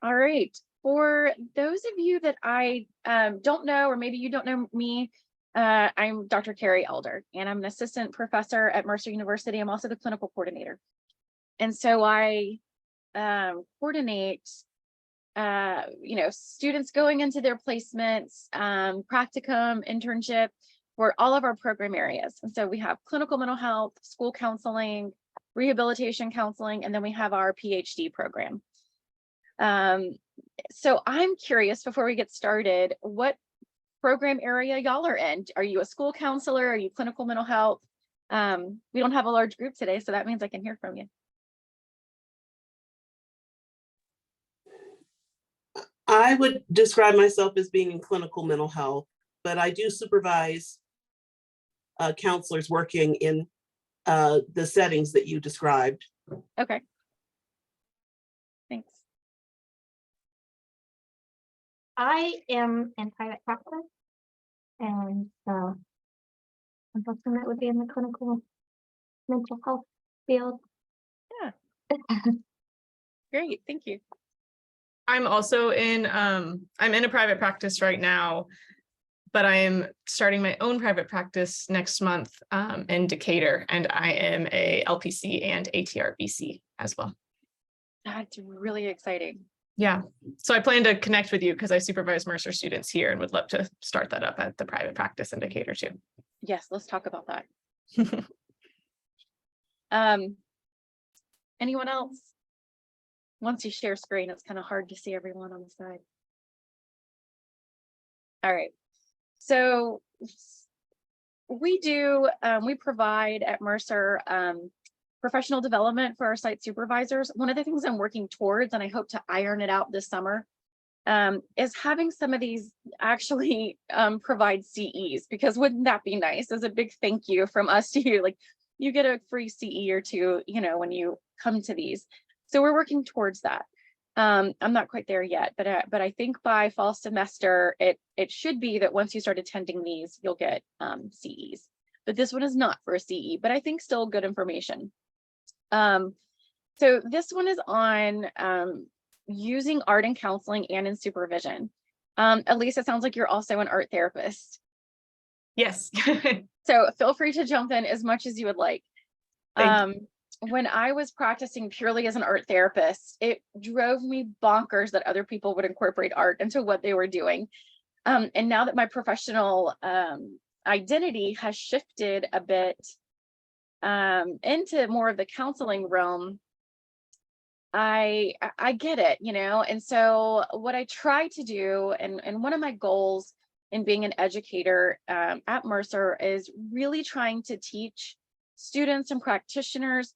All right. For those of you that I don't know, or maybe you don't know me, I'm Dr. Carrie Elder, and I'm an assistant professor at Mercer University. I'm also the clinical coordinator. And so I coordinate, students going into their placements, practicum, internship for all of our program areas. And so we have clinical mental health, school counseling, rehabilitation counseling, and then we have our PhD program. So I'm curious before we get started, what program area y'all are in? Are you a school counselor? Are you clinical mental health? We don't have a large group today, so that means I can hear from you. I would describe myself as being in clinical mental health, but I do supervise counselors working in the settings that you described. Okay. Thanks. I am in private practice, and so I'm hoping that would be in the clinical mental health field. Yeah. Great, thank you. I'm also in I'm in a private practice right now, but I am starting my own private practice next month in Decatur, and I am a LPC and ATRBC as well. That's really exciting. Yeah, so I plan to connect with you because I supervise Mercer students here and would love to start that up at the private practice in Decatur too. Yes, let's talk about that. Anyone else? Once you share screen, it's kind of hard to see everyone on the side. All right. So we provide at Mercer professional development for our site supervisors. One of the things I'm working towards, and I hope to iron it out this summer, is having some of these actually provide CEs, because wouldn't that be nice as a big thank you from us to you? Like, you get a free CE or two, when you come to these. So we're working towards that. I'm not quite there yet, but I think by fall semester, it should be that once you start attending these, you'll get CEs. But this one is not for a CE, but I think still good information. So this one is on using art in counseling and in supervision. Elisa, it sounds like you're also an art therapist. Yes. So feel free to jump in as much as you would like. When I was practicing purely as an art therapist, it drove me bonkers that other people would incorporate art into what they were doing. And now that my professional identity has shifted a bit into more of the counseling realm, I get it, and so what I try to do, and one of my goals in being an educator at Mercer, is really trying to teach students and practitioners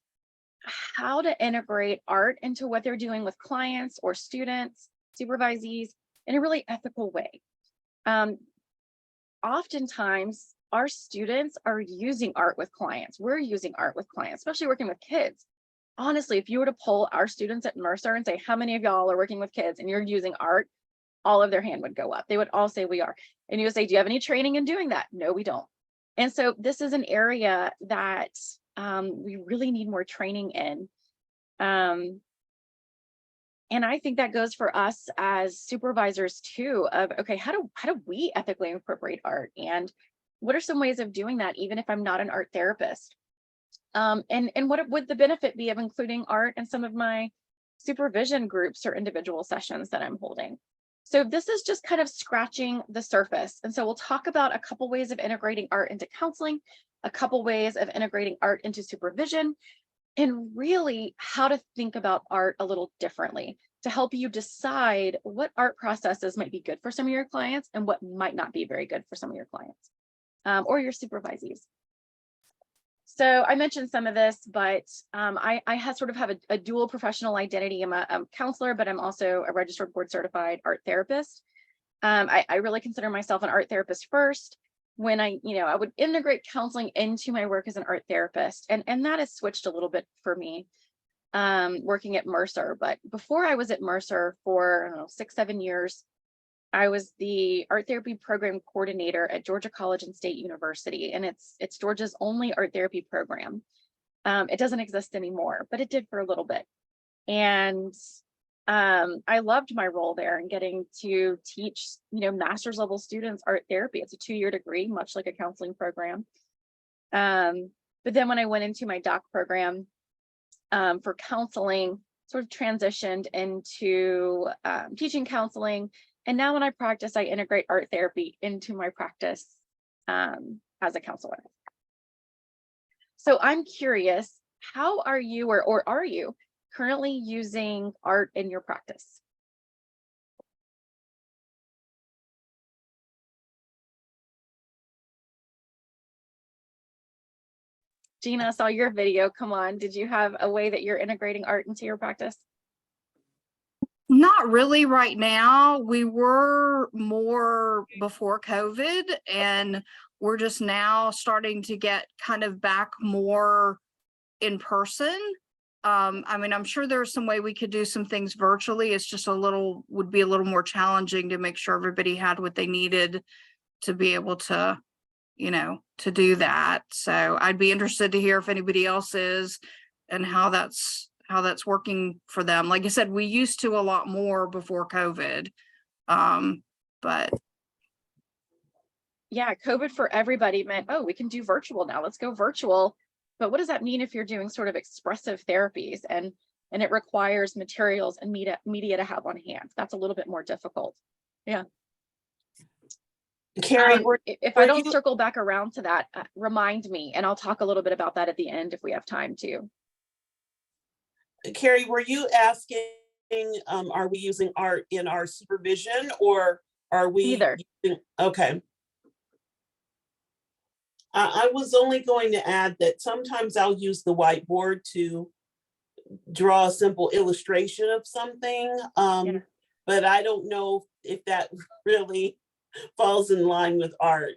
how to integrate art into what they're doing with clients or students, supervisees, in a really ethical way. Oftentimes, our students are using art with clients. We're using art with clients, especially working with kids. Honestly, if you were to poll our students at Mercer and say, how many of y'all are working with kids and you're using art, all of their hand would go up. They would all say we are. And you would say, do you have any training in doing that? No, we don't. And so this is an area that we really need more training in. And I think that goes for us as supervisors too, of, okay, how do we ethically incorporate art? And what are some ways of doing that, even if I'm not an art therapist? And what would the benefit be of including art in some of my supervision groups or individual sessions that I'm holding? So this is just kind of scratching the surface. And so we'll talk about a couple ways of integrating art into counseling, a couple ways of integrating art into supervision, and really how to think about art a little differently to help you decide what art processes might be good for some of your clients and what might not be very good for some of your clients or your supervisees. So I mentioned some of this, but I sort of have a dual professional identity. I'm a counselor, but I'm also a registered board certified art therapist. I really consider myself an art therapist first. When I would integrate counseling into my work as an art therapist, and that has switched a little bit for me working at Mercer. But before I was at Mercer for, I don't know, 6-7 years, I was the art therapy program coordinator at Georgia College and State University, and it's Georgia's only art therapy program. It doesn't exist anymore, but it did for a little bit. And I loved my role there and getting to teach, master's level students art therapy. It's a 2-year degree, much like a counseling program. But then when I went into my doc program for counseling, sort of transitioned into teaching counseling. And now when I practice, I integrate art therapy into my practice as a counselor. So I'm curious, how are you or are you currently using art in your practice? Gina, I saw your video. Come on. Did you have a way that you're integrating art into your practice? Not really right now. We were more before COVID, and we're just now starting to get kind of back more in person. I mean, I'm sure there's some way we could do some things virtually. It's just would be a little more challenging to make sure everybody had what they needed to be able to, to do that. So I'd be interested to hear if anybody else is and how that's working for them. Like I said, we used to a lot more before COVID. But yeah, COVID for everybody meant, oh, we can do virtual now. Let's go virtual. But what does that mean if you're doing sort of expressive therapies and it requires materials and media to have on hand? That's a little bit more difficult. Yeah. Carrie, if I don't circle back around to that, remind me, and I'll talk a little bit about that at the end if we have time to. Carrie, were you asking, are we using art in our supervision, or are we Either? Okay. I was only going to add that sometimes I'll use the whiteboard to draw a simple illustration of something, but I don't know if that really falls in line with art.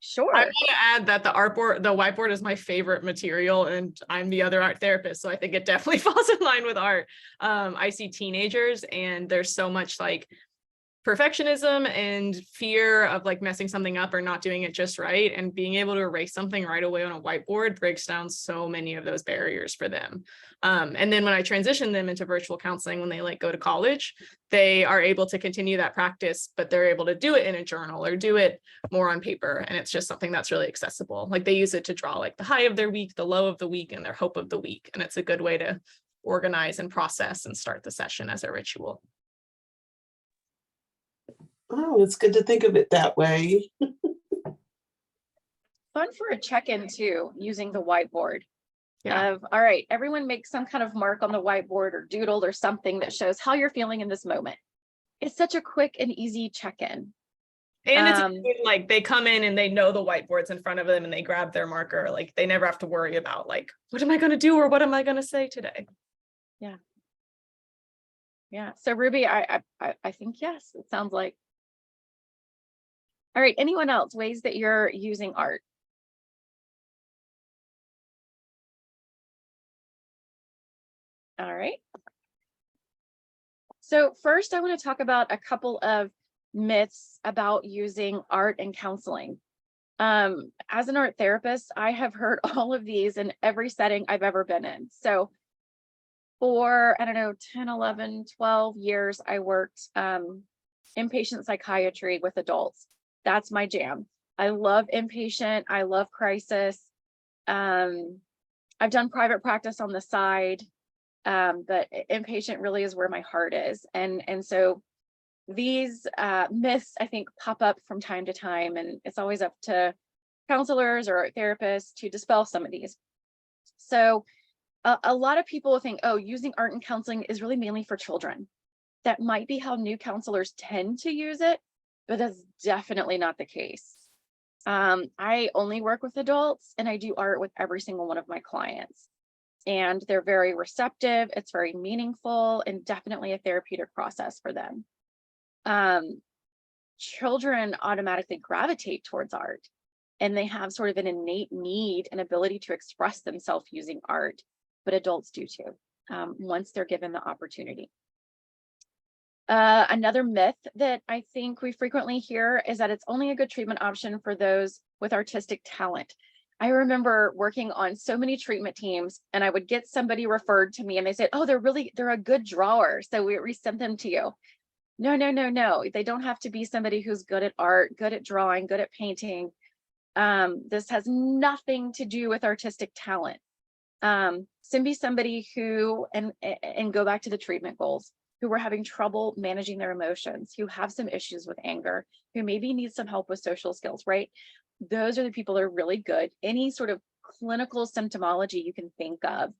Sure. I want to add that the whiteboard is my favorite material, and I'm the other art therapist, so I think it definitely falls in line with art. I see teenagers, and there's so much like perfectionism and fear of like messing something up or not doing it just right, and being able to erase something right away on a whiteboard breaks down so many of those barriers for them. And then when I transition them into virtual counseling, when they like go to college, they are able to continue that practice, but they're able to do it in a journal or do it more on paper. And it's just something that's really accessible. Like they use it to draw like the high of their week, the low of the week, and their hope of the week. And it's a good way to organize and process and start the session as a ritual. Oh, it's good to think of it that way. Fun for a check-in too, using the whiteboard. Yeah. All right, everyone make some kind of mark on the whiteboard or doodle or something that shows how you're feeling in this moment. It's such a quick and easy check-in. And it's like they come in and they know the whiteboard's in front of them and they grab their marker. Like they never have to worry about like, what am I going to do or what am I going to say today? Yeah. Yeah. So Ruby, I think yes, it sounds like. All right, anyone else, ways that you're using art? All right. So first, I want to talk about a couple of myths about using art in counseling. As an art therapist, I have heard all of these in every setting I've ever been in. So for, I don't know, 10, 11, 12 years, I worked inpatient psychiatry with adults. That's my jam. I love inpatient. I love crisis. I've done private practice on the side, but inpatient really is where my heart is. And so these myths, I think, pop up from time to time, and it's always up to counselors or therapists to dispel some of these. So a lot of people think, oh, using art in counseling is really mainly for children. That might be how new counselors tend to use it, but that's definitely not the case. I only work with adults, and I do art with every single one of my clients. And they're very receptive, it's very meaningful, and definitely a therapeutic process for them. Children automatically gravitate towards art, and they have sort of an innate need and ability to express themselves using art, but adults do too, once they're given the opportunity. Another myth that I think we frequently hear is that it's only a good treatment option for those with artistic talent. I remember working on so many treatment teams, and I would get somebody referred to me and they said, oh, they're a good drawer, so we sent them to you. No, no, no, no. They don't have to be somebody who's good at art, good at drawing, good at painting. This has nothing to do with artistic talent. Be somebody who, and go back to the treatment goals, who were having trouble managing their emotions, who have some issues with anger, who maybe need some help with social skills, right? Those are the people that are really good. Any sort of clinical symptomology you can think of,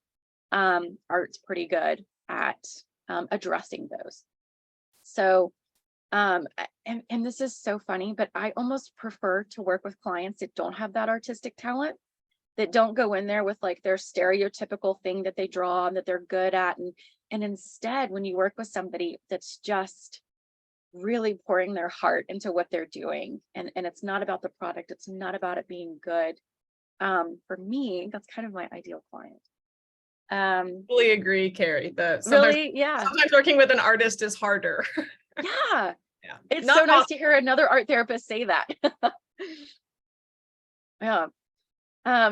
art's pretty good at addressing those. So, and this is so funny, but I almost prefer to work with clients that don't have that artistic talent, that don't go in there with like their stereotypical thing that they draw and that they're good at. And instead, when you work with somebody that's just really pouring their heart into what they're doing, and it's not about the product, it's not about it being good. For me, that's kind of my ideal client. Fully agree, Carrie. Really, yeah. Sometimes working with an artist is harder. Yeah. Yeah. It's Not so nice to hear another art therapist say that. Yeah.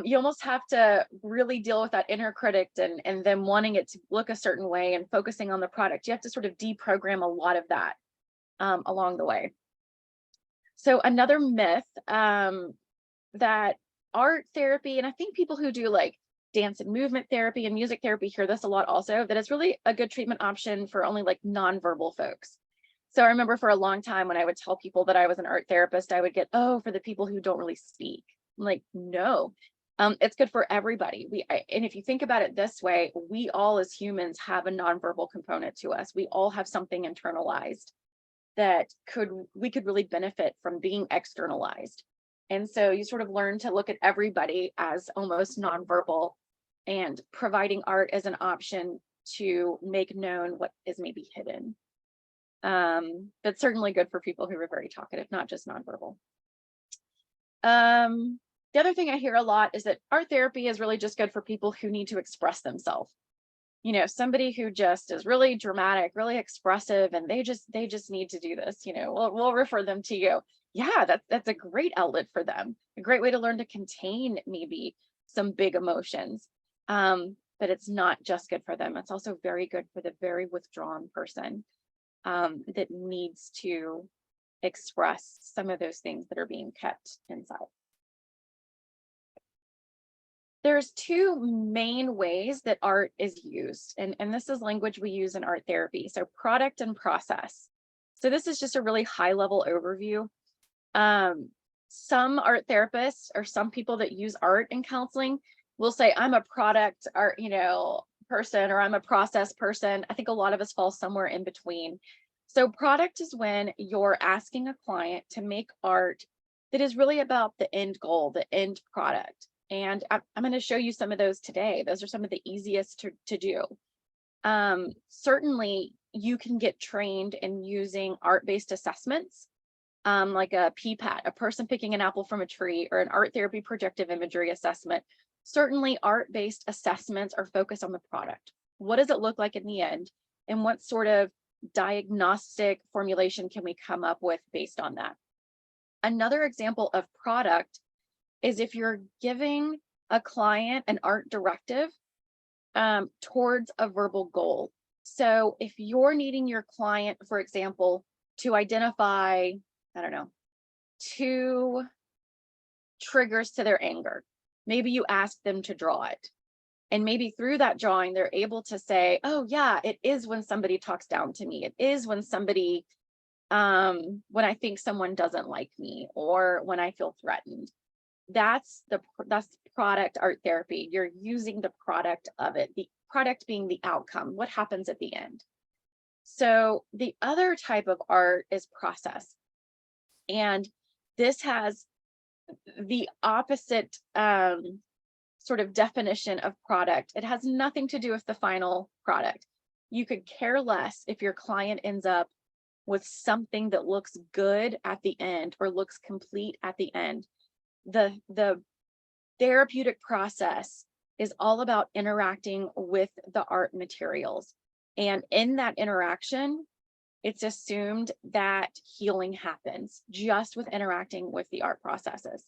You almost have to really deal with that inner critic and them wanting it to look a certain way and focusing on the product. You have to sort of deprogram a lot of that along the way. So another myth that art therapy, and I think people who do like dance and movement therapy and music therapy hear this a lot also, that it's really a good treatment option for only like nonverbal folks. So I remember for a long time when I would tell people that I was an art therapist, I would get, oh, for the people who don't really speak. I'm like, no, it's good for everybody. And if you think about it this way, we all as humans have a nonverbal component to us. We all have something internalized that we could really benefit from being externalized. And so you sort of learn to look at everybody as almost nonverbal, and providing art as an option to make known what is maybe hidden. But certainly good for people who are very talkative, not just nonverbal. The other thing I hear a lot is that art therapy is really just good for people who need to express themselves. You know, somebody who just is really dramatic, really expressive, and they just need to do this, you know, we'll refer them to you. Yeah, that's a great outlet for them, a great way to learn to contain maybe some big emotions. But it's not just good for them. It's also very good for the very withdrawn person that needs to express some of those things that are being kept inside. There's two main ways that art is used, and this is language we use in art therapy. So product and process. So this is just a really high level overview. Some art therapists or some people that use art in counseling will say, I'm a product art, you know, person, or I'm a process person. I think a lot of us fall somewhere in between. So product is when you're asking a client to make art that is really about the end goal, the end product. And I'm going to show you some of those today. Those are some of the easiest to do. Certainly, you can get trained in using art-based assessments, like a PPAT, a person picking an apple from a tree, or an art therapy projective imagery assessment. Certainly, art-based assessments are focused on the product. What does it look like in the end? And what sort of diagnostic formulation can we come up with based on that? Another example of product is if you're giving a client an art directive towards a verbal goal. So if you're needing your client, for example, to identify, I don't know, 2 triggers to their anger, maybe you ask them to draw it. And maybe through that drawing, they're able to say, oh yeah, it is when somebody talks down to me. It is when somebody, when I think someone doesn't like me, or when I feel threatened. That's product art therapy. You're using the product of it, the product being the outcome, what happens at the end. So the other type of art is process. And this has the opposite sort of definition of product. It has nothing to do with the final product. You could care less if your client ends up with something that looks good at the end or looks complete at the end. The therapeutic process is all about interacting with the art materials. And in that interaction, it's assumed that healing happens just with interacting with the art processes.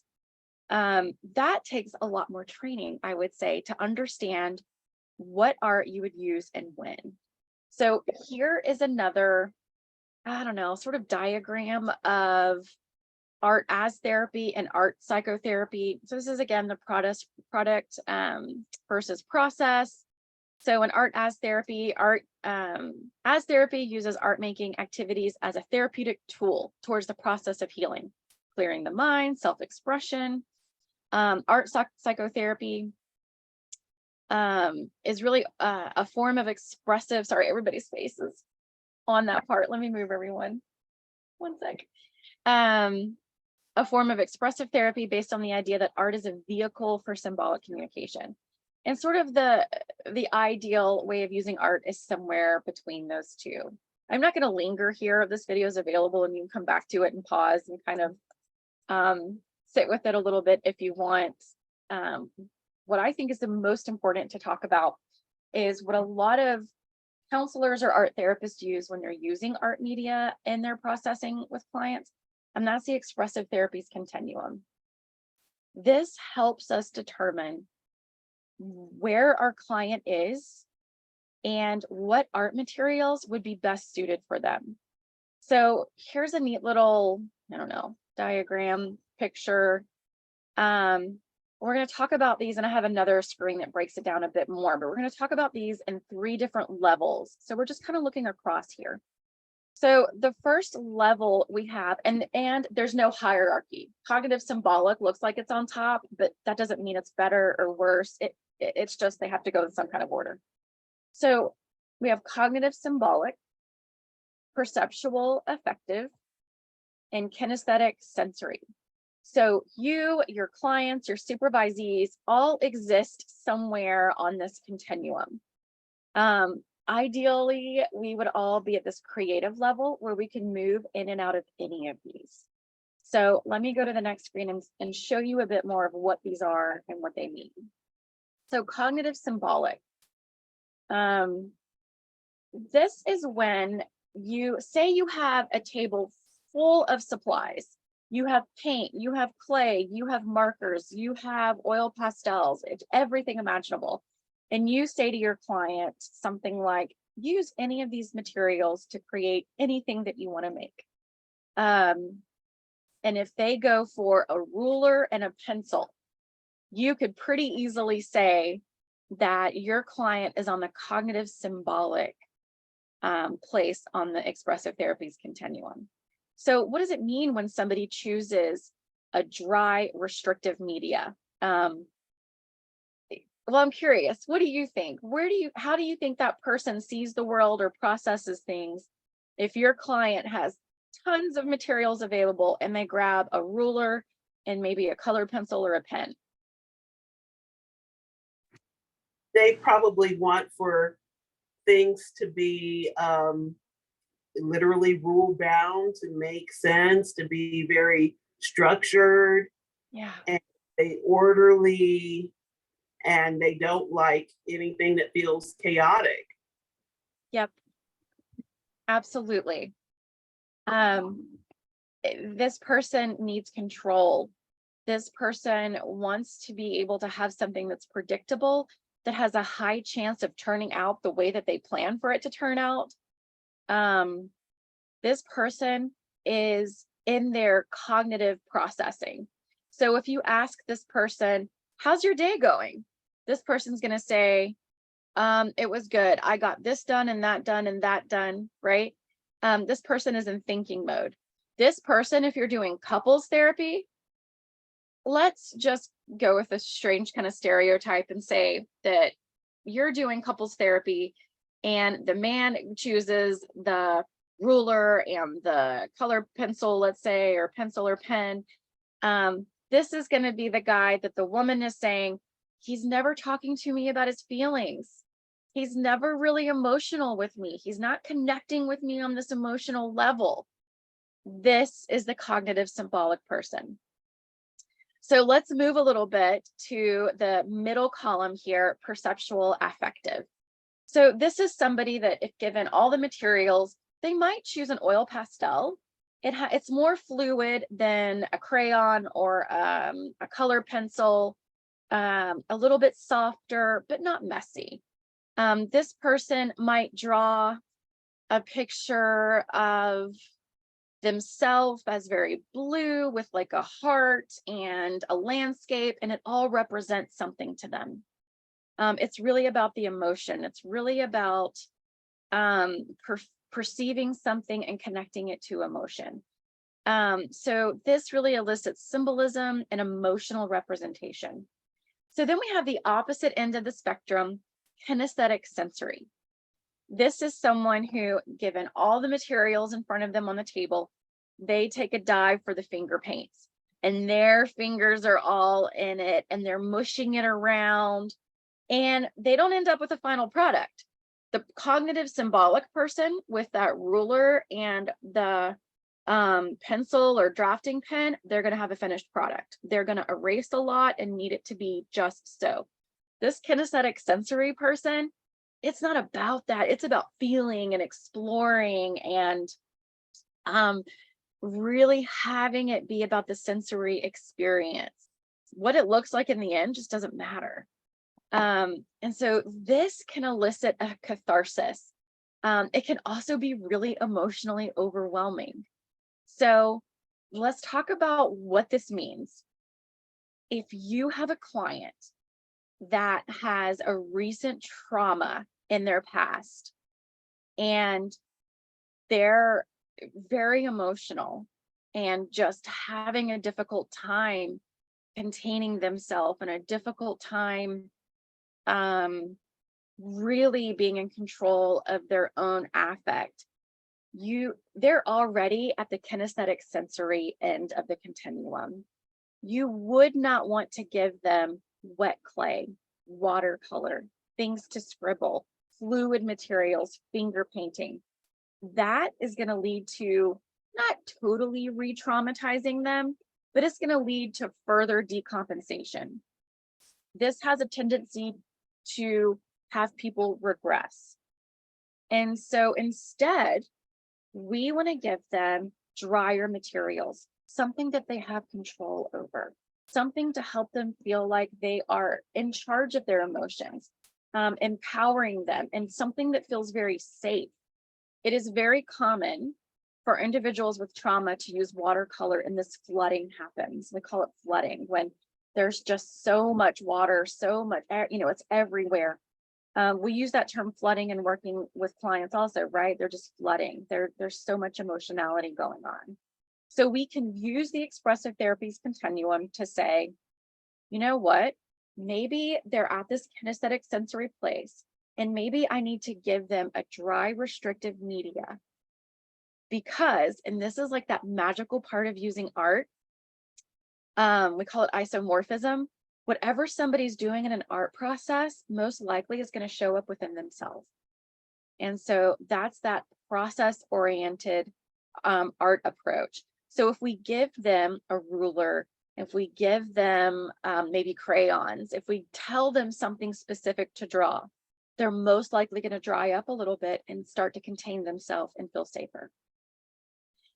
That takes a lot more training, I would say, to understand what art you would use and when. So here is another, I don't know, sort of diagram of art as therapy and art psychotherapy. So this is again the product versus process. So in art as therapy, as therapy uses art making activities as a therapeutic tool towards the process of healing, clearing the mind, self-expression. Art psychotherapy is really a form of expressive, sorry, everybody's faces on that part. Let me move everyone. One sec. A form of expressive therapy based on the idea that art is a vehicle for symbolic communication. And sort of the ideal way of using art is somewhere between those two. I'm not going to linger here. This video is available and you can come back to it and pause and kind of sit with it a little bit if you want. What I think is the most important to talk about is what a lot of counselors or art therapists use when they're using art media in their processing with clients, and that's the expressive therapies continuum. This helps us determine where our client is and what art materials would be best suited for them. So here's a neat little, I don't know, diagram, picture. We're going to talk about these, and I have another screen that breaks it down a bit more, but we're going to talk about these in 3 different levels. So we're just kind of looking across here. So the first level we have, and there's no hierarchy. Cognitive symbolic looks like it's on top, but that doesn't mean it's better or worse. It's just they have to go in some kind of order. So we have cognitive symbolic, perceptual affective, and kinesthetic sensory. So you, your clients, your supervisees all exist somewhere on this continuum. Ideally, we would all be at this creative level where we can move in and out of any of these. So let me go to the next screen and show you a bit more of what these are and what they mean. So cognitive symbolic. This is when you say you have a table full of supplies. You have paint, you have clay, you have markers, you have oil pastels, everything imaginable. And you say to your client something like, use any of these materials to create anything that you want to make. And if they go for a ruler and a pencil, you could pretty easily say that your client is on the cognitive symbolic place on the expressive therapies continuum. So what does it mean when somebody chooses a dry, restrictive media? Well, I'm curious, what do you think? How do you think that person sees the world or processes things if your client has tons of materials available and they grab a ruler and maybe a colored pencil or a pen? They probably want for things to be literally rule bound, to make sense, to be very structured, Yeah, and orderly, and they don't like anything that feels chaotic. yep, absolutely. This person needs control. This person wants to be able to have something that's predictable, that has a high chance of turning out the way that they plan for it to turn out. This person is in their cognitive processing. So if you ask this person, how's your day going? This person's going to say, it was good. I got this done and that done and that done, right? This person is in thinking mode. This person, if you're doing couples therapy, let's just go with a strange kind of stereotype and say that you're doing couples therapy and the man chooses the ruler and the color pencil, let's say, or pencil or pen. This is going to be the guy that the woman is saying, he's never talking to me about his feelings. He's never really emotional with me. He's not connecting with me on this emotional level. This is the cognitive symbolic person. So let's move a little bit to the middle column here, perceptual affective. So this is somebody that if given all the materials, they might choose an oil pastel it's more fluid than a crayon or a color pencil, a little bit softer, but not messy. This person might draw a picture of themselves as very blue with like a heart and a landscape, and it all represents something to them. It's really about the emotion. It's really about perceiving something and connecting it to emotion. So this really elicits symbolism and emotional representation. So then we have the opposite end of the spectrum, kinesthetic sensory. This is someone who, given all the materials in front of them on the table, they take a dive for the finger paints, and their fingers are all in it and they're mushing it around, and they don't end up with a final product. The cognitive symbolic person with that ruler and the pencil or drafting pen, they're going to have a finished product. They're going to erase a lot and need it to be just so. This kinesthetic sensory person, it's not about that. It's about feeling and exploring and really having it be about the sensory experience. What it looks like in the end just doesn't matter. And so this can elicit a catharsis. It can also be really emotionally overwhelming. So let's talk about what this means. If you have a client that has a recent trauma in their past and they're very emotional and just having a difficult time containing themselves and a difficult time really being in control of their own affect, they're already at the kinesthetic sensory end of the continuum. You would not want to give them wet clay, watercolor, things to scribble, fluid materials, finger painting. That is going to lead to not totally re-traumatizing them, but it's going to lead to further decompensation. This has a tendency to have people regress. And so instead, we want to give them drier materials, something that they have control over, something to help them feel like they are in charge of their emotions, empowering them, and something that feels very safe. It is very common for individuals with trauma to use watercolor, and this flooding happens. We call it flooding when there's just so much water, so much, it's everywhere. We use that term flooding in working with clients also, right? They're just flooding. There's so much emotionality going on. So we can use the expressive therapies continuum to say, you know what, maybe they're at this kinesthetic sensory place, and maybe I need to give them a dry restrictive media because, and this is like that magical part of using art, we call it isomorphism. Whatever somebody's doing in an art process, most likely is going to show up within themselves. And so that's that process-oriented art approach. So if we give them a ruler, if we give them maybe crayons, if we tell them something specific to draw, they're most likely going to dry up a little bit and start to contain themselves and feel safer.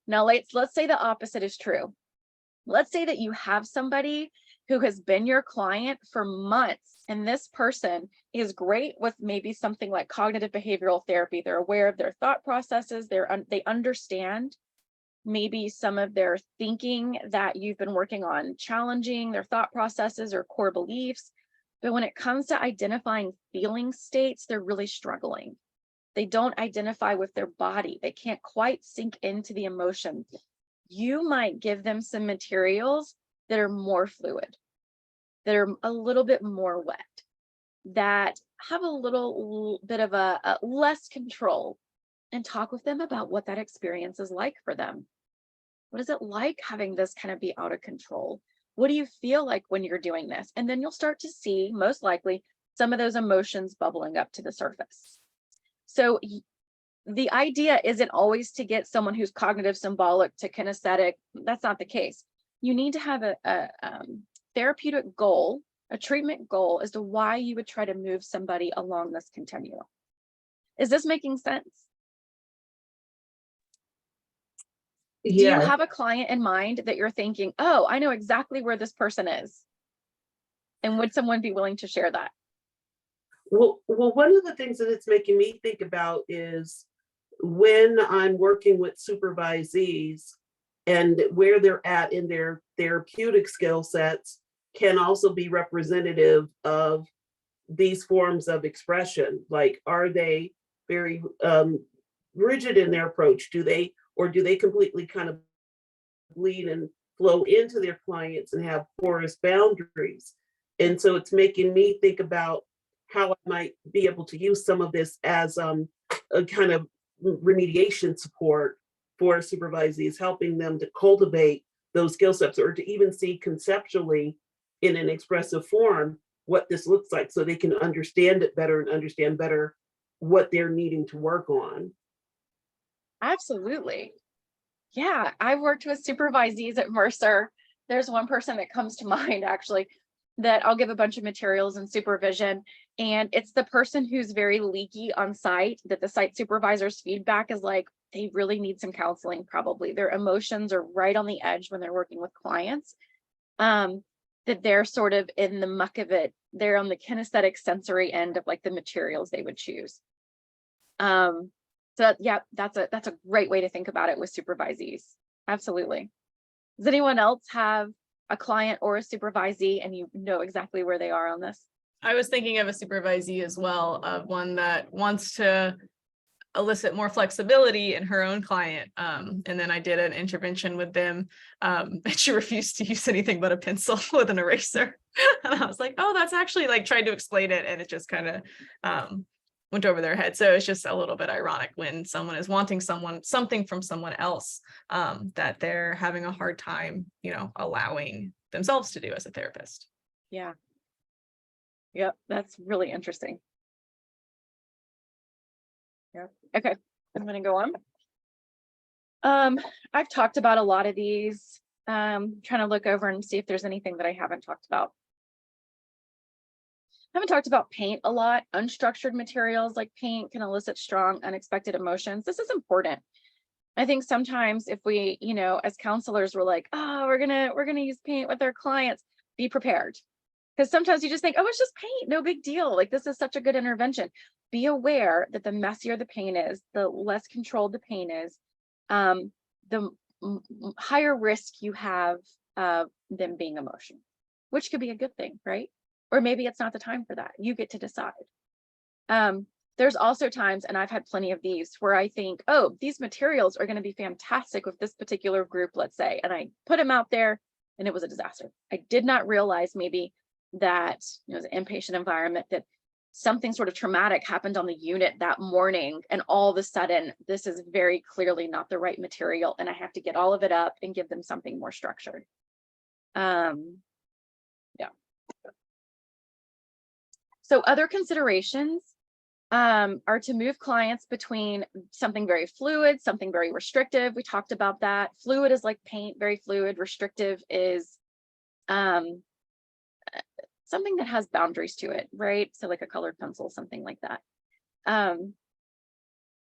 Now, let's say the opposite is true. Let's say that you have somebody who has been your client for months, and this person is great with maybe something like cognitive behavioral therapy. They're aware of their thought processes. They understand maybe some of their thinking that you've been working on, challenging their thought processes or core beliefs. But when it comes to identifying feeling states, they're really struggling. They don't identify with their body. They can't quite sink into the emotion. You might give them some materials that are more fluid, that are a little bit more wet, that have a little bit of a less control, and talk with them about what that experience is like for them. What is it like having this kind of be out of control? What do you feel like when you're doing this? And then you'll start to see, most likely, some of those emotions bubbling up to the surface. So the idea isn't always to get someone who's cognitive symbolic to kinesthetic. That's not the case. You need to have a therapeutic goal, a treatment goal as to why you would try to move somebody along this continuum. Is this making sense? Do you Yeah, have a client in mind that you're thinking, oh, I know exactly where this person is? And would someone be willing to share that? well, one of the things that it's making me think about is when I'm working with supervisees and where they're at in their therapeutic skill sets can also be representative of these forms of expression. Like, are they very rigid in their approach? Do they completely kind of bleed and flow into their clients and have porous boundaries? And so it's making me think about how I might be able to use some of this as a kind of remediation support for supervisees, helping them to cultivate those skill sets or to even see conceptually in an expressive form what this looks like so they can understand it better and understand better what they're needing to work on. Absolutely. Yeah, I've worked with supervisees at Mercer. There's one person that comes to mind actually that I'll give a bunch of materials and supervision. And it's the person who's very leaky on site, that the site supervisor's feedback is like, they really need some counseling probably. Their emotions are right on the edge when they're working with clients. That they're sort of in the muck of it. They're on the kinesthetic sensory end of like the materials they would choose. So yeah, that's a great way to think about it with supervisees. Absolutely. Does anyone else have a client or a supervisee and you know exactly where they are on this? I was thinking of a supervisee as well, of one that wants to elicit more flexibility in her own client. And then I did an intervention with them, and she refused to use anything but a pencil with an eraser. And I was like, oh, that's actually, like, tried to explain it, and it just kind of went over their head. So it's just a little bit ironic when someone is wanting something from someone else that they're having a hard time, allowing themselves to do as a therapist. Yeah. Yep, that's really interesting. Yeah. Okay, I'm going to go on. I've talked about a lot of these. Trying to look over and see if there's anything that I haven't talked about. I haven't talked about paint a lot. Unstructured materials like paint can elicit strong, unexpected emotions. This is important. I think sometimes if we, as counselors, we're like, oh, we're gonna use paint with our clients. Be prepared. Because sometimes you just think, oh, it's just paint, no big deal. Like, this is such a good intervention. Be aware that the messier the paint is, the less controlled the paint is, the higher risk you have of them being emotional, which could be a good thing, right? Or maybe it's not the time for that. You get to decide. There's also times, and I've had plenty of these, where I think, oh, these materials are going to be fantastic with this particular group, let's say, and I put them out there and it was a disaster. I did not realize maybe that it was an inpatient environment, that something sort of traumatic happened on the unit that morning, and all of a sudden this is very clearly not the right material and I have to get all of it up and give them something more structured. Yeah. So other considerations are to move clients between something very fluid, something very restrictive. We talked about that. Fluid is like paint, very fluid. Restrictive is something that has boundaries to it, right? So like a colored pencil, something like that.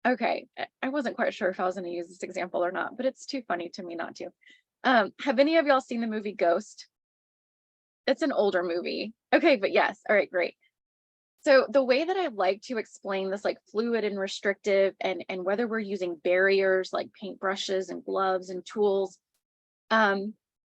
Okay, I wasn't quite sure if I was going to use this example or not, but it's too funny to me not to. Have any of y'all seen the movie Ghost? It's an older movie. Okay, but yes. All right, great. So the way that I like to explain this, like fluid and restrictive, and whether we're using barriers like paintbrushes and gloves and tools,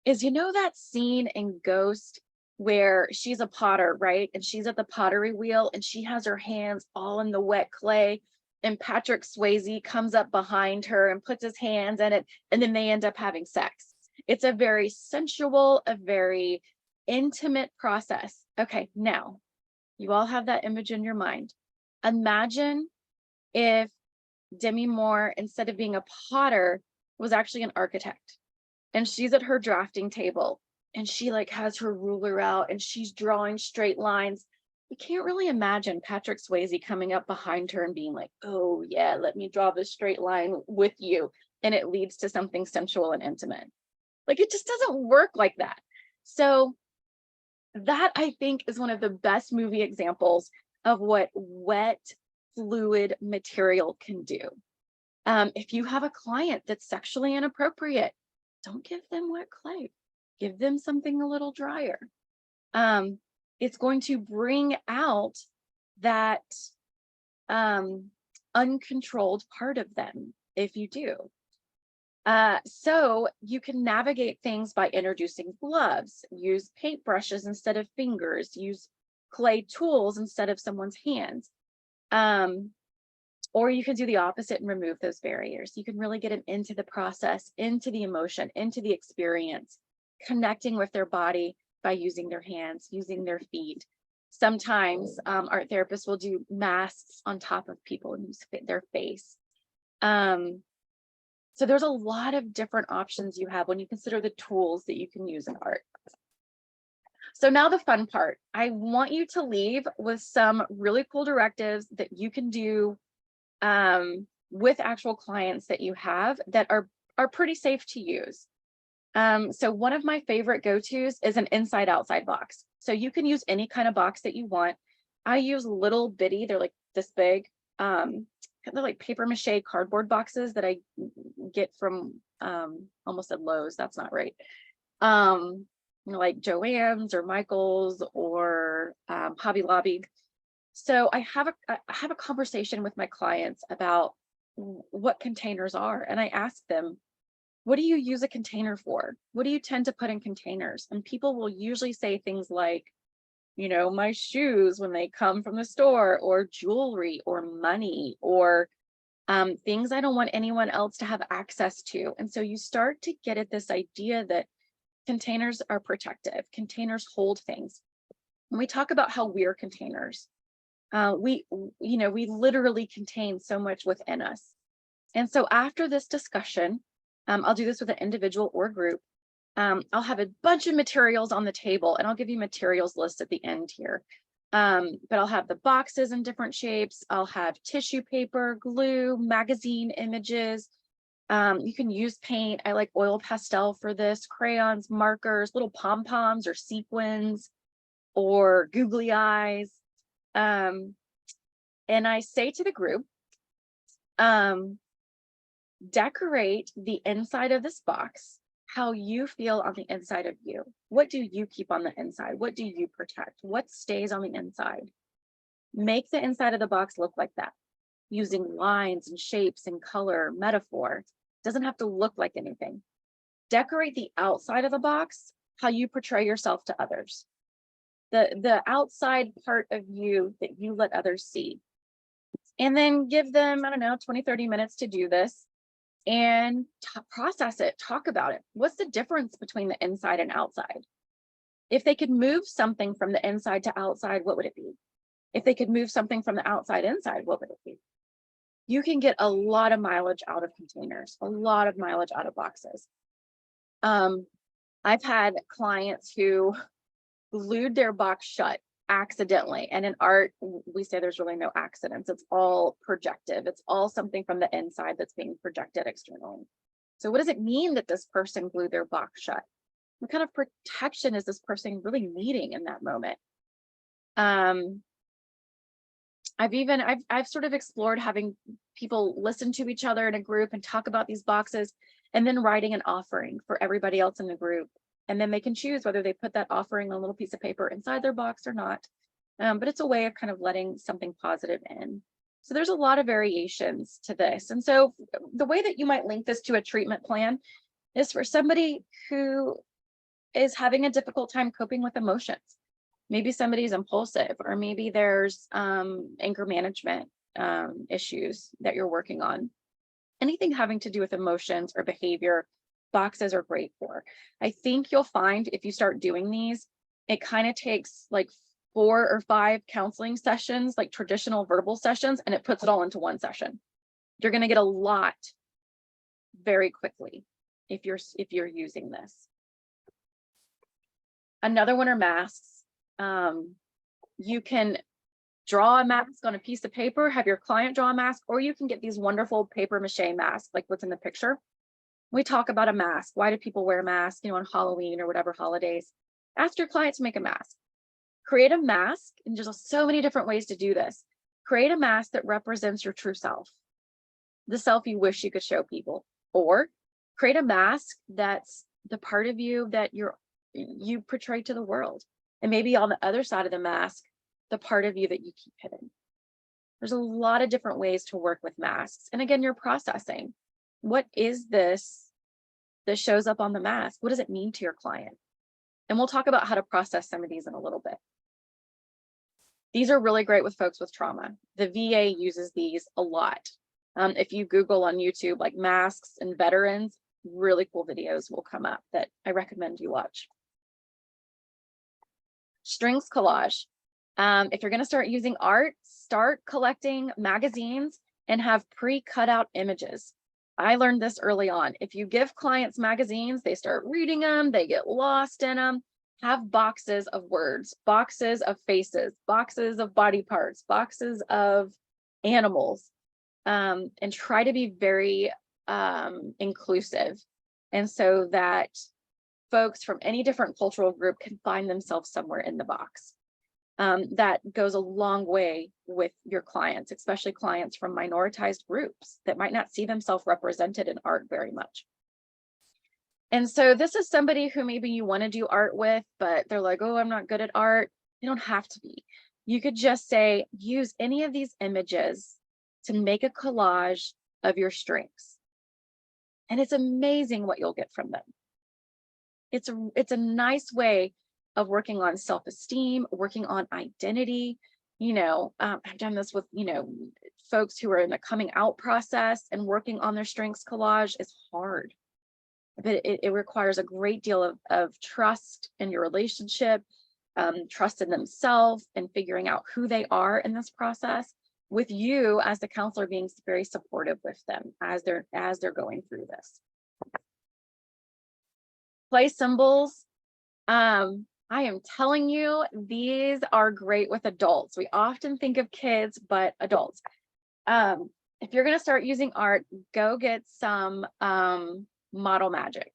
is that scene in Ghost where she's a potter, right? And she's at the pottery wheel and she has her hands all in the wet clay, and Patrick Swayze comes up behind her and puts his hands in it, and then they end up having sex. It's a very sensual, a very intimate process. Okay, now you all have that image in your mind. Imagine if Demi Moore, instead of being a potter, was actually an architect, and she's at her drafting table and she like has her ruler out and she's drawing straight lines. You can't really imagine Patrick Swayze coming up behind her and being like, oh yeah, let me draw this straight line with you. And it leads to something sensual and intimate. Like, it just doesn't work like that. So that, I think, is one of the best movie examples of what wet, fluid material can do. If you have a client that's sexually inappropriate, don't give them wet clay. Give them something a little drier. It's going to bring out that uncontrolled part of them if you do. So you can navigate things by introducing gloves, use paintbrushes instead of fingers, use clay tools instead of someone's hands. Or you can do the opposite and remove those barriers. You can really get them into the process, into the emotion, into the experience, connecting with their body by using their hands, using their feet. Sometimes art therapists will do masks on top of people and use their face. So there's a lot of different options you have when you consider the tools that you can use in art. So now the fun part, I want you to leave with some really cool directives that you can do with actual clients that you have that are pretty safe to use. So one of my favorite go-tos is an inside-outside box. So you can use any kind of box that you want. I use little bitty, they're like this big, they're like paper mache cardboard boxes that I get from almost at Lowe's, that's not right. Like Joann's or Michael's or Hobby Lobby. So I have a conversation with my clients about what containers are, and I ask them, what do you use a container for? What do you tend to put in containers? And people will usually say things like, you know, my shoes when they come from the store, or jewelry, or money, or things I don't want anyone else to have access to. And so you start to get at this idea that containers are protective. Containers hold things. When we talk about how we're containers, we literally contain so much within us. And so after this discussion, I'll do this with an individual or group. I'll have a bunch of materials on the table, and I'll give you materials list at the end here. But I'll have the boxes in different shapes. I'll have tissue paper, glue, magazine images. You can use paint. I like oil pastel for this, crayons, markers, little pom-poms or sequins or googly eyes. And I say to the group, decorate the inside of this box how you feel on the inside of you. What do you keep on the inside? What do you protect? What stays on the inside? Make the inside of the box look like that, using lines and shapes and color, metaphor. It doesn't have to look like anything. Decorate the outside of the box how you portray yourself to others. The outside part of you that you let others see. And then give them, I don't know, 20, 30 minutes to do this and process it, talk about it. What's the difference between the inside and outside? If they could move something from the inside to outside, what would it be? If they could move something from the outside inside, what would it be? You can get a lot of mileage out of containers, a lot of mileage out of boxes. I've had clients who glued their box shut accidentally. And in art, we say there's really no accidents. It's all projective. It's all something from the inside that's being projected externally. So what does it mean that this person glued their box shut? What kind of protection is this person really needing in that moment? I've sort of explored having people listen to each other in a group and talk about these boxes, and then writing an offering for everybody else in the group. And then they can choose whether they put that offering on a little piece of paper inside their box or not. But it's a way of kind of letting something positive in. So there's a lot of variations to this. And so the way that you might link this to a treatment plan is for somebody who is having a difficult time coping with emotions. Maybe somebody's impulsive, or maybe there's anger management issues that you're working on. Anything having to do with emotions or behavior, boxes are great for. I think you'll find if you start doing these, it kind of takes like 4 or 5 counseling sessions, like traditional verbal sessions, and it puts it all into one session. You're going to get a lot very quickly if you're using this. Another one are masks. You can draw a mask on a piece of paper, have your client draw a mask, or you can get these wonderful paper mache masks like what's in the picture. We talk about a mask. Why do people wear masks, on Halloween or whatever holidays? Ask your client to make a mask. Create a mask, and there's so many different ways to do this. Create a mask that represents your true self. the self you wish you could show people, or create a mask that's the part of you that you portray to the world. And maybe on the other side of the mask, the part of you that you keep hidden. There's a lot of different ways to work with masks. And again, you're processing. What is this that shows up on the mask? What does it mean to your client? And we'll talk about how to process some of these in a little bit. These are really great with folks with trauma. The VA uses these a lot. If you Google on YouTube, like masks and veterans, really cool videos will come up that I recommend you watch. Strings collage. If you're going to start using art, start collecting magazines and have pre-cut out images. I learned this early on. If you give clients magazines, they start reading them, they get lost in them. Have boxes of words, boxes of faces, boxes of body parts, boxes of animals, and try to be very inclusive. And so that folks from any different cultural group can find themselves somewhere in the box. That goes a long way with your clients, especially clients from minoritized groups that might not see themselves represented in art very much. And so this is somebody who maybe you want to do art with, but they're like, oh, I'm not good at art. You don't have to be. You could just say, use any of these images to make a collage of your strengths. And it's amazing what you'll get from them. It's a nice way of working on self-esteem, working on identity. I've done this with, folks who are in the coming out process, and working on their strengths collage is hard. But it requires a great deal of trust in your relationship, trust in themselves, and figuring out who they are in this process, with you as the counselor being very supportive with them as they're going through this. Play symbols. I am telling you, these are great with adults. We often think of kids, but adults. If you're going to start using art, go get some Model Magic.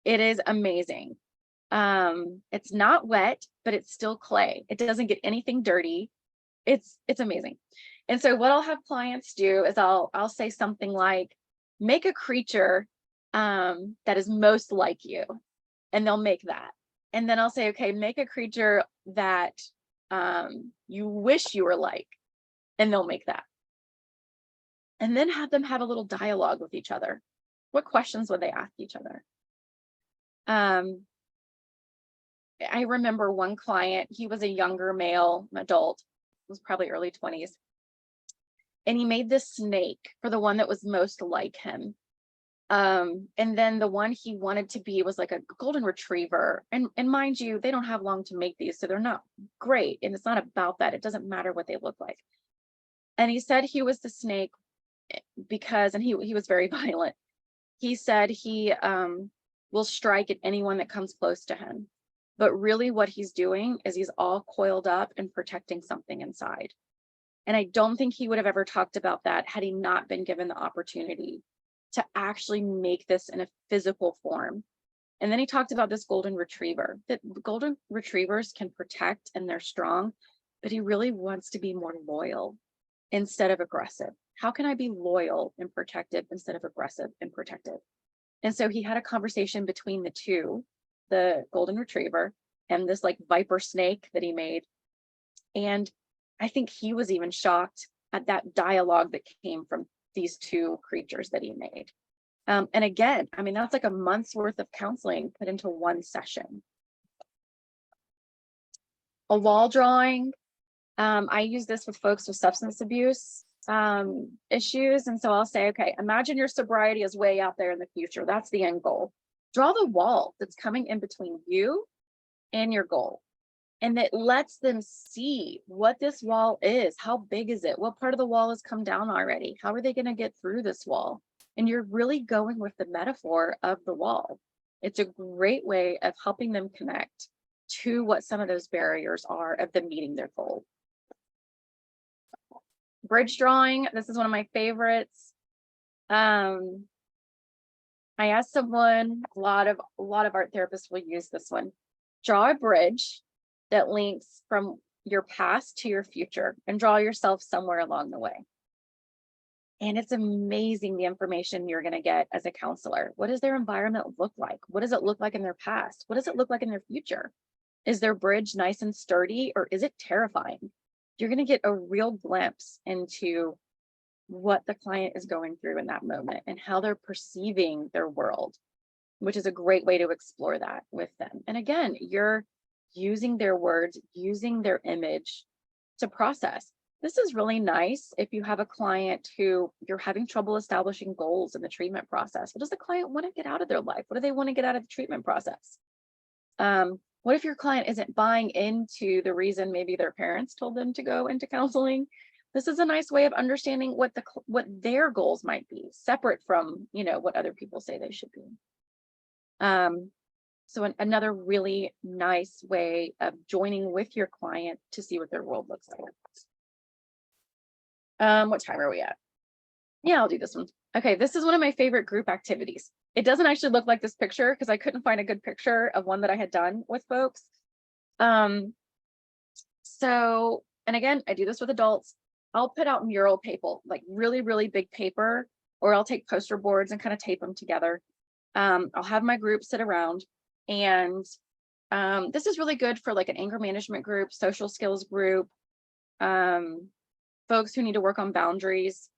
It is amazing. It's not wet, but it's still clay. It doesn't get anything dirty. It's amazing. And so what I'll have clients do is I'll say something like, make a creature that is most like you, and they'll make that. And then I'll say, okay, make a creature that you wish you were like, and they'll make that. And then have them have a little dialogue with each other. What questions would they ask each other? I remember one client, he was a younger male adult, was probably early 20s. And he made this snake for the one that was most like him. And then the one he wanted to be was like a golden retriever. And mind you, they don't have long to make these, so they're not great. And it's not about that. It doesn't matter what they look like. And he said he was the snake because, and he was very violent. He said he will strike at anyone that comes close to him. But really what he's doing is he's all coiled up and protecting something inside. And I don't think he would have ever talked about that had he not been given the opportunity to actually make this in a physical form. And then he talked about this golden retriever, that golden retrievers can protect and they're strong, but he really wants to be more loyal instead of aggressive. How can I be loyal and protective instead of aggressive and protective? And so he had a conversation between the two, the golden retriever and this like viper snake that he made. And I think he was even shocked at that dialogue that came from these two creatures that he made. And again, I mean, that's like a month's worth of counseling put into one session. A wall drawing. I use this with folks with substance abuse issues. And so I'll say, okay, imagine your sobriety is way out there in the future. That's the end goal. Draw the wall that's coming in between you and your goal. And it lets them see what this wall is. How big is it? What part of the wall has come down already? How are they going to get through this wall? And you're really going with the metaphor of the wall. It's a great way of helping them connect to what some of those barriers are of them meeting their goal. Bridge drawing. This is one of my favorites. I asked someone, a lot of art therapists will use this one. Draw a bridge that links from your past to your future and draw yourself somewhere along the way. And it's amazing the information you're going to get as a counselor. What does their environment look like? What does it look like in their past? What does it look like in their future? Is their bridge nice and sturdy, or is it terrifying? You're going to get a real glimpse into what the client is going through in that moment and how they're perceiving their world, which is a great way to explore that with them. And again, you're using their words, using their image to process. This is really nice if you have a client who you're having trouble establishing goals in the treatment process. What does the client want to get out of their life? What do they want to get out of the treatment process? What if your client isn't buying into the reason maybe their parents told them to go into counseling? This is a nice way of understanding what their goals might be, separate from, you know, what other people say they should be. So another really nice way of joining with your client to see what their world looks like. What time are we at? Yeah, I'll do this one. Okay, this is one of my favorite group activities. It doesn't actually look like this picture because I couldn't find a good picture of one that I had done with folks. So, and again, I do this with adults. I'll put out mural paper, like really, really big paper, or I'll take poster boards and kind of tape them together. I'll have my group sit around, and this is really good for like an anger management group, social skills group, folks who need to work on boundaries.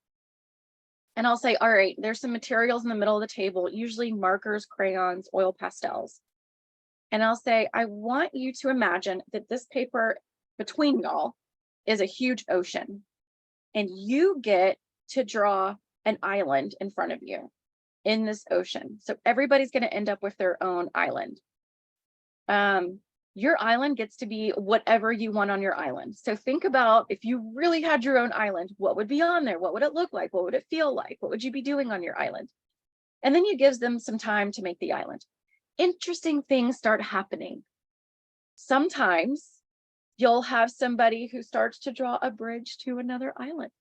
And I'll say, all right, there's some materials in the middle of the table, usually markers, crayons, oil pastels. And I'll say, I want you to imagine that this paper between y'all is a huge ocean, and you get to draw an island in front of you in this ocean. So everybody's going to end up with their own island. Your island gets to be whatever you want on your island. So think about if you really had your own island, what would be on there? What would it look like? What would it feel like? What would you be doing on your island? And then you give them some time to make the island. Interesting things start happening. Sometimes you'll have somebody who starts to draw a bridge to another island.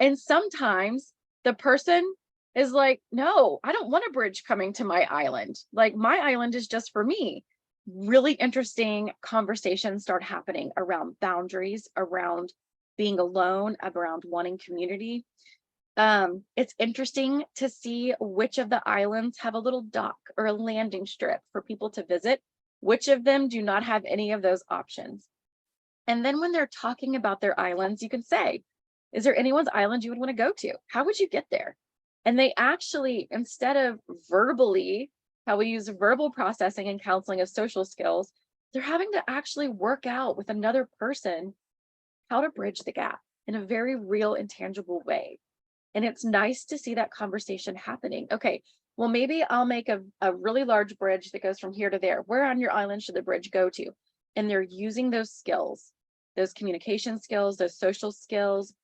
And sometimes the person is like, no, I don't want a bridge coming to my island. Like, my island is just for me. Really interesting conversations start happening around boundaries, around being alone, around wanting community. It's interesting to see which of the islands have a little dock or a landing strip for people to visit, which of them do not have any of those options. And then when they're talking about their islands, you can say, is there anyone's island you would want to go to? How would you get there? And they actually, instead of verbally, how we use verbal processing and counseling of social skills, they're having to actually work out with another person how to bridge the gap in a very real and tangible way. And it's nice to see that conversation happening. Okay, well, maybe I'll make a really large bridge that goes from here to there. Where on your island should the bridge go to? And they're using those skills, those communication skills, those social skills,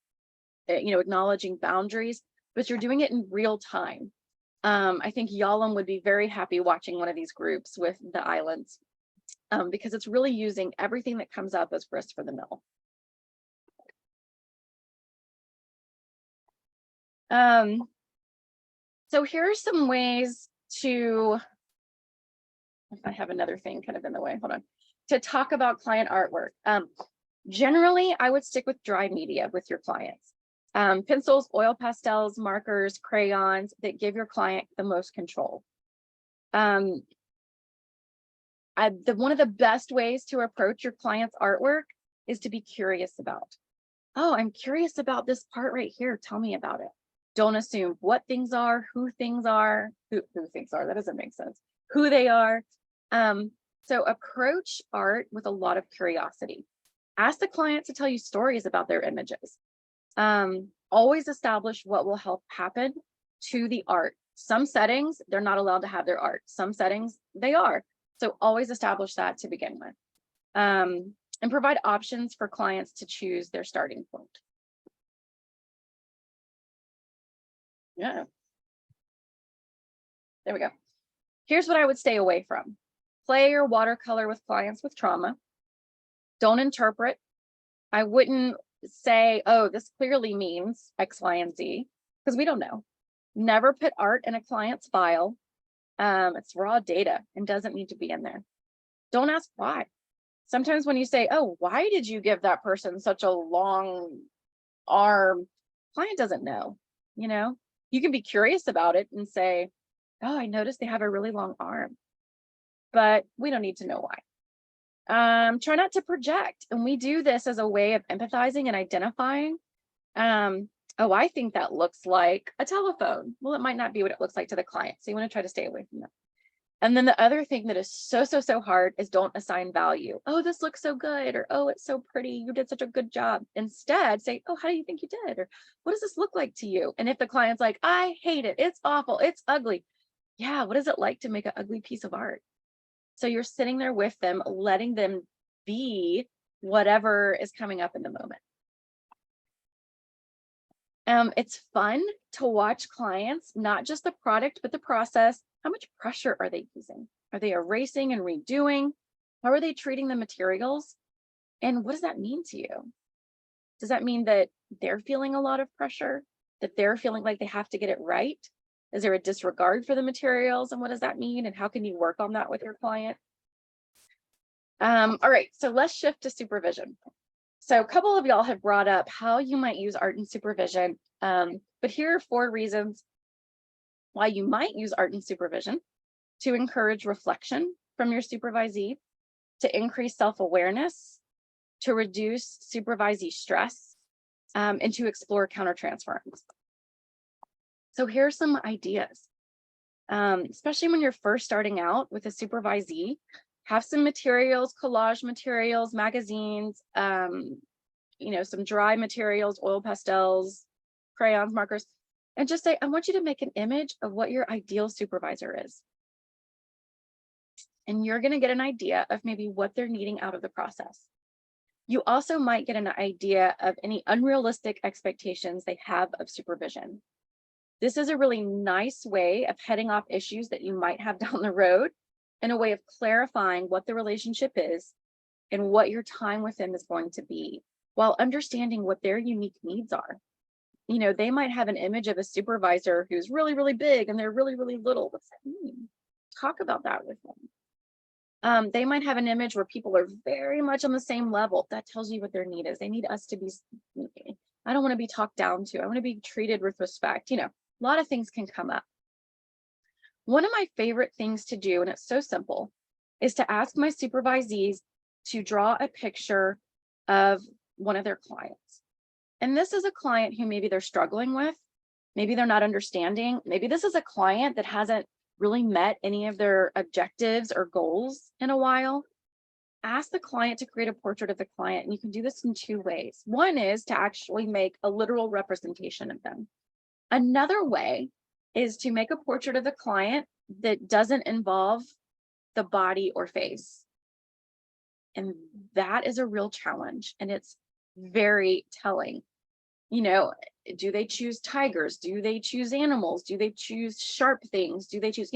acknowledging boundaries, but you're doing it in real time. I think Yalom would be very happy watching one of these groups with the islands, because it's really using everything that comes up as grist for the mill. So here are some ways to, if I have another thing kind of in the way, hold on, to talk about client artwork. Generally, I would stick with dry media with your clients. Pencils, oil pastels, markers, crayons that give your client the most control. One of the best ways to approach your client's artwork is to be curious about. Oh, I'm curious about this part right here. Tell me about it. Don't assume what things are, who things are, who things are. That doesn't make sense. Who they are. So approach art with a lot of curiosity. Ask the client to tell you stories about their images. Always establish what will help happen to the art. Some settings, they're not allowed to have their art. Some settings, they are. So always establish that to begin with. And provide options for clients to choose their starting point. Yeah. There we go. Here's what I would stay away from. Play or watercolor with clients with trauma. Don't interpret. I wouldn't say, oh, this clearly means X, Y, and Z, because we don't know. Never put art in a client's file. It's raw data and doesn't need to be in there. Don't ask why. Sometimes when you say, oh, why did you give that person such a long arm? Client doesn't know. You know, you can be curious about it and say, oh, I noticed they have a really long arm, but we don't need to know why. Try not to project. And we do this as a way of empathizing and identifying. Oh, I think that looks like a telephone. Well, it might not be what it looks like to the client. So you want to try to stay away from that. And then the other thing that is so hard is don't assign value. Oh, this looks so good. Or, oh, it's so pretty. You did such a good job. Instead, say, oh, how do you think you did? Or what does this look like to you? And if the client's like, I hate it. It's awful. It's ugly. Yeah. What is it like to make an ugly piece of art? So you're sitting there with them, letting them be whatever is coming up in the moment. It's fun to watch clients, not just the product, but the process. How much pressure are they using? Are they erasing and redoing? How are they treating the materials? And what does that mean to you? Does that mean that they're feeling a lot of pressure, that they're feeling like they have to get it right? Is there a disregard for the materials? And what does that mean? And how can you work on that with your client? All right, so let's shift to supervision. So a couple of y'all have brought up how you might use art in supervision, but here are 4 reasons why you might use art in supervision: to encourage reflection from your supervisee, to increase self-awareness, to reduce supervisee stress, and to explore countertransference. So here's some ideas, especially when you're first starting out with a supervisee. Have some materials, collage materials, magazines, some dry materials, oil pastels, crayons, markers, and just say, I want you to make an image of what your ideal supervisor is. And you're going to get an idea of maybe what they're needing out of the process. You also might get an idea of any unrealistic expectations they have of supervision. This is a really nice way of heading off issues that you might have down the road, and a way of clarifying what the relationship is and what your time with them is going to be, while understanding what their unique needs are. You know, they might have an image of a supervisor who's really big and they're really little. What's that mean? Talk about that with them. They might have an image where people are very much on the same level. That tells you what their need is. They need us to be, I don't want to be talked down to. I want to be treated with respect. You know, a lot of things can come up. One of my favorite things to do, and it's so simple, is to ask my supervisees to draw a picture of one of their clients. And this is a client who maybe they're struggling with, maybe they're not understanding, maybe this is a client that hasn't really met any of their objectives or goals in a while. Ask the client to create a portrait of the client, and you can do this in 2 ways. One is to actually make a literal representation of them. Another way is to make a portrait of the client that doesn't involve the body or face. And that is a real challenge, and it's very telling. You know, do they choose tigers? Do they choose animals? Do they choose sharp things? Do they choose,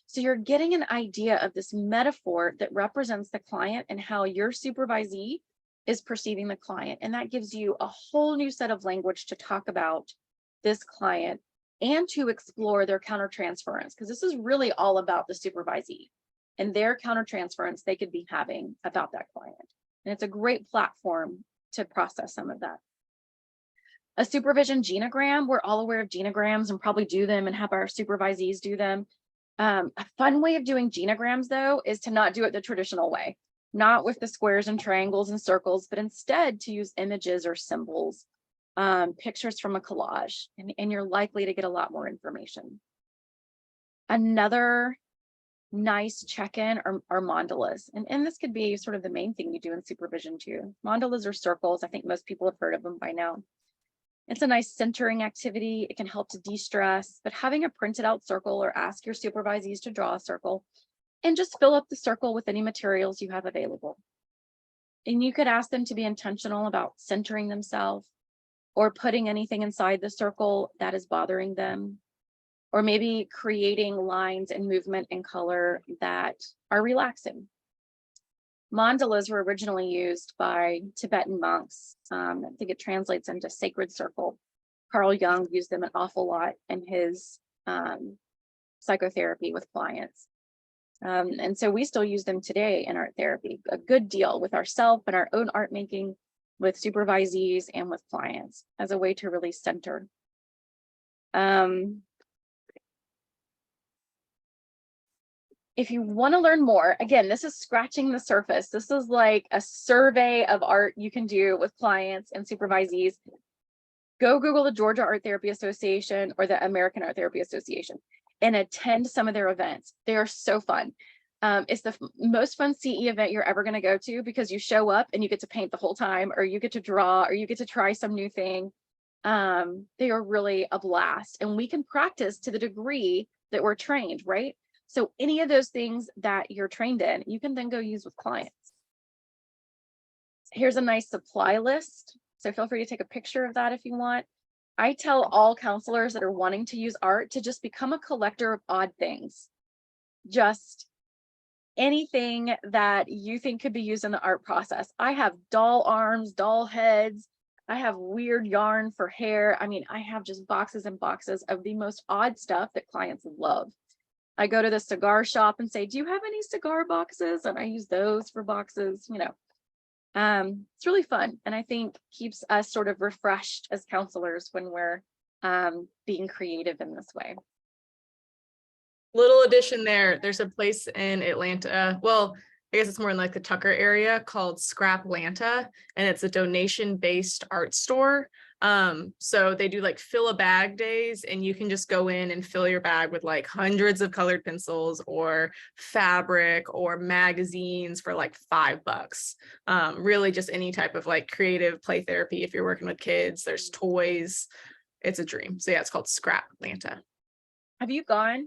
so you're getting an idea of this metaphor that represents the client and how your supervisee is perceiving the client. And that gives you a whole new set of language to talk about this client and to explore their countertransference, because this is really all about the supervisee and their countertransference they could be having about that client. And it's a great platform to process some of that. A supervision genogram, we're all aware of genograms and probably do them and have our supervisees do them. A fun way of doing genograms, though, is to not do it the traditional way, not with the squares and triangles and circles, but instead to use images or symbols, pictures from a collage, and you're likely to get a lot more information. Another nice check-in are mandalas, and this could be sort of the main thing you do in supervision too. Mandalas are circles. I think most people have heard of them by now. It's a nice centering activity. It can help to de-stress, but having a printed out circle, or ask your supervisees to draw a circle and just fill up the circle with any materials you have available. And you could ask them to be intentional about centering themselves, or putting anything inside the circle that is bothering them, or maybe creating lines and movement and color that are relaxing. Mandalas were originally used by Tibetan monks. I think it translates into sacred circle. Carl Jung used them an awful lot in his psychotherapy with clients. And so we still use them today in art therapy, a good deal with ourselves and our own art making, with supervisees and with clients, as a way to really center. If you want to learn more, again, this is scratching the surface. This is like a survey of art you can do with clients and supervisees. Go Google the Georgia Art Therapy Association or the American Art Therapy Association and attend some of their events. They are so fun. It's the most fun CE event you're ever going to go to, because you show up and you get to paint the whole time, or you get to draw, or you get to try some new thing. They are really a blast, and we can practice to the degree that we're trained, right? So any of those things that you're trained in, you can then go use with clients. Here's a nice supply list. So feel free to take a picture of that if you want. I tell all counselors that are wanting to use art to just become a collector of odd things. Just anything that you think could be used in the art process. I have doll arms, doll heads. I have weird yarn for hair. I mean, I have just boxes and boxes of the most odd stuff that clients love. I go to the cigar shop and say, do you have any cigar boxes? And I use those for boxes, you know. It's really fun, and I think keeps us sort of refreshed as counselors when we're being creative in this way. Little addition there. There's a place in Atlanta. Well, I guess it's more in like the Tucker area, called Scrap Lanta, and it's a donation-based art store. So they do like fill a bag days, and you can just go in and fill your bag with like hundreds of colored pencils or fabric or magazines for like $5. Really just any type of like creative play therapy. If you're working with kids, there's toys. It's a dream. So yeah, it's called Scrap Lanta. Have you gone?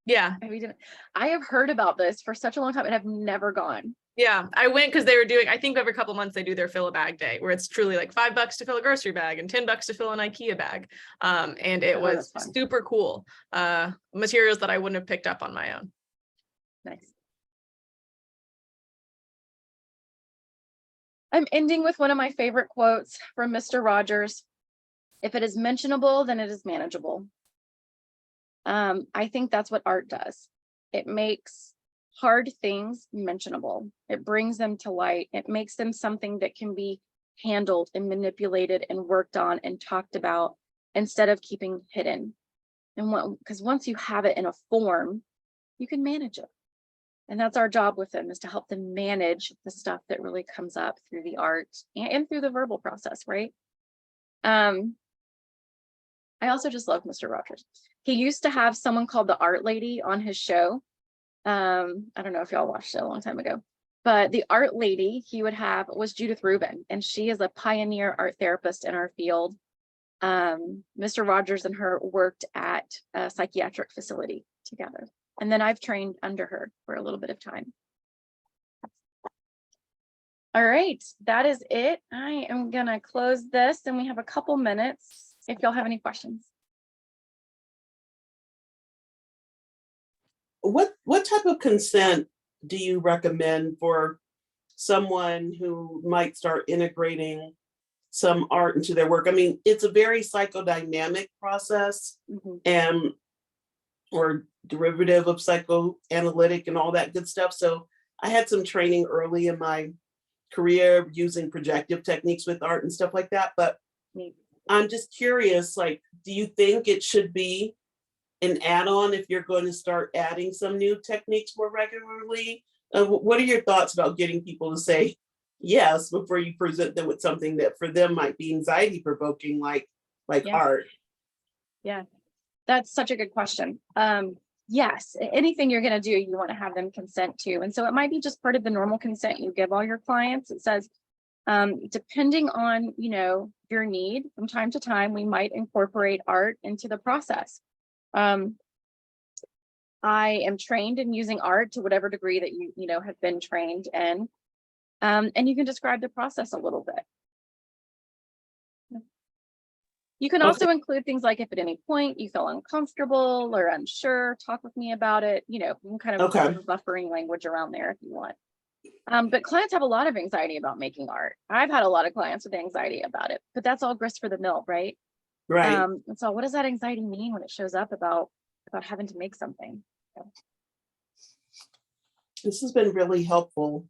Yeah. Have you done? I have heard about this for such a long time and have never gone. Yeah, I went because they were doing, I think every couple months they do their fill a bag day, where it's truly like $5 to fill a grocery bag and $10 to fill an IKEA bag. And it Oh, was that's fun. super cool. Materials that I wouldn't have picked up on my own. Nice. I'm ending with one of my favorite quotes from Mr. Rogers. If it is mentionable, then it is manageable. I think that's what art does. It makes hard things mentionable. It brings them to light. It makes them something that can be handled and manipulated and worked on and talked about, instead of keeping hidden. And because once you have it in a form, you can manage it. And that's our job with them, is to help them manage the stuff that really comes up through the art and through the verbal process, right? I also just love Mr. Rogers. He used to have someone called the Art Lady on his show. I don't know if y'all watched it a long time ago, but the Art Lady he would have was Judith Rubin, and she is a pioneer art therapist in our field. Mr. Rogers and her worked at a psychiatric facility together. And then I've trained under her for a little bit of time. All right, that is it. I am gonna close this, and we have a couple minutes if y'all have any questions. What type of consent do you recommend for someone who might start integrating some art into their work? I mean, it's a very psychodynamic process, and or derivative of psychoanalytic and all that good stuff. So I had some training early in my career using projective techniques with art and stuff like that. But I'm just curious, like, do you think it should be an add-on if you're going to start adding some new techniques more regularly? What are your thoughts about getting people to say yes before you present them with something that for them might be anxiety provoking, like Yeah. art? Yeah, that's such a good question. Yes, anything you're going to do, you want to have them consent to. And so it might be just part of the normal consent you give all your clients. It says, depending on, your need, from time to time, we might incorporate art into the process. I am trained in using art to whatever degree that you have been trained in. And you can describe the process a little bit. You can also include things like, if at any point you feel uncomfortable or unsure, talk with me about it. You can kind of put buffering language around there if you want. But clients have a lot of anxiety about making art. I've had a lot of clients with anxiety about it, but that's all grist for the mill, right? Right. And so what does that anxiety mean when it shows up about having to make something? This has been really helpful.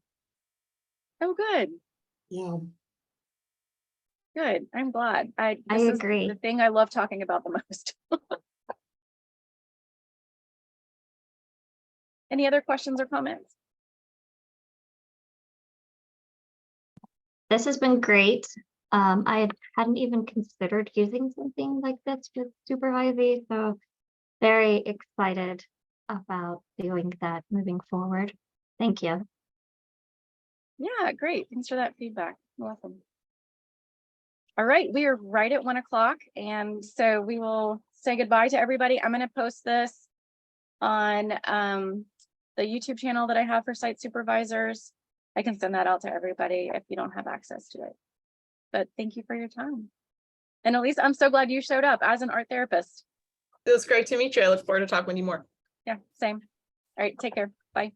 Oh, good. Yeah. Good. I'm glad. I This is agree. the thing I love talking about the most. Any other questions or comments? This has been great. Hadn't even considered using something like this with Supervisee, so very excited about doing that moving forward. Thank you. Yeah, great. Thanks for that feedback. You're welcome. All right, we are right at 1 o'clock, and so we will say goodbye to everybody. I'm going to post this on the YouTube channel that I have for site supervisors. I can send that out to everybody if you don't have access to it. But thank you for your time. And Elise, I'm so glad you showed up as an art therapist. It was great to meet you. I look forward to talking with you more. Yeah, same. All right, take care. Bye.